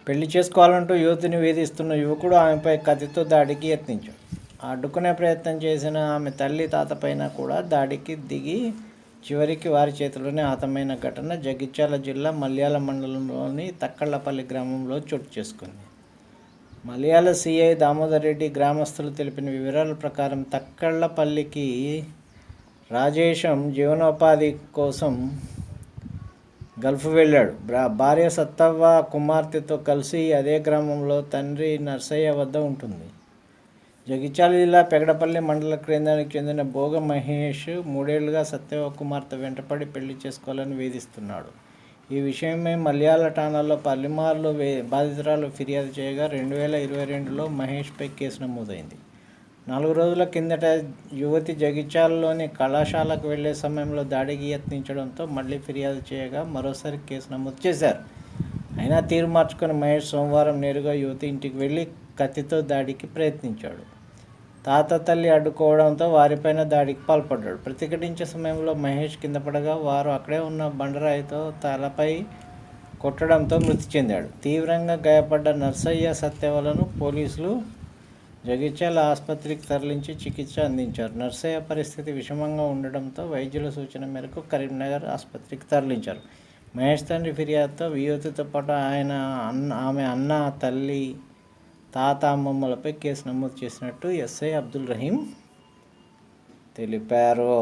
పెళ్లి చేసుకోవాలంటూ యువతిని వేధిస్తున్న యువకుడు ఆమెపై కత్తితో దాడికి యత్నించాడు. అడ్డుకునే ప్రయత్నం చేసిన ఆమె తల్లి, తాతపైన కూడా దాడికి దిగి చివరికి వారి చేతిలోనే హతమైన ఘటన జగిత్యాల జిల్లా మల్యాల మండలంలోని తక్కళ్లపల్లి గ్రామంలో చోటు చేసుకుంది. మల్యాల సిఐ దామోదర్ రెడ్డి గ్రామస్తులు తెలిపిన వివరాల ప్రకారం తక్కళ్లపల్లికి రాజేశం జీవనోపాధి కోసం గల్ఫ్ వెళ్ళాడు. భార్య సత్తవ్వ కుమార్తెతో కలిసి అదే గ్రామంలో తండ్రి నర్సయ్య వద్ద ఉంటుంది. జగిత్యాల జిల్లా పెగడపల్లి మండల కేంద్రానికి చెందిన భోగ మహేష్ 3 ఏళ్లుగా సత్తవ్వ కుమార్తె వెంటపడి పెళ్లి చేసుకోవాలని వేధిస్తున్నాడు. ఈ విషయమై మల్యాల ఠాణాలో పలుమార్లు బాధితురాలు ఫిర్యాదు చేయగా 2022లో మహేష్పై కేసు నమోదైంది. 4 రోజుల కిందట యువతి జగిత్యాలలోని కళాశాలకు వెళ్లే సమయంలో దాడికి యత్నించడంతో మళ్లీ ఫిర్యాదు చేయగా మరోసారి కేసు నమోదు చేశారు. అయినా తీరు మార్చుకుని మహేష్ సోమవారం నేరుగా యువతి ఇంటికి వెళ్లి కత్తితో దాడికి ప్రయత్నించాడు. తాత, తల్లి అడ్డుకోవడంతో వారిపైన దాడికి పాల్పడ్డాడు. ప్రతిఘటించే సమయంలో మహేష్ కింద పడగా వారు అక్కడే ఉన్న బండరాయితో తలపై కొట్టడంతో మృతి చెందాడు. తీవ్రంగా గాయపడ్డ నర్సయ్య, సత్తవ్వలను పోలీసులు జగిత్యాల ఆసుపత్రికి తరలించి చికిత్స అందించారు. నర్సయ్య పరిస్థితి విషమంగా ఉండడంతో వైద్యుల సూచన మేరకు కరీంనగర్ ఆసుపత్రికి తరలించారు. మహేష్ తండ్రి ఫిర్యాదుతో యువతితో పాటు ఆమె అన్న, తల్లి, తాత, అమ్మమ్మలపై కేసు నమోదు చేసినట్టు ఎస్ఐ అబ్దుల్ రహీం తెలిపారు.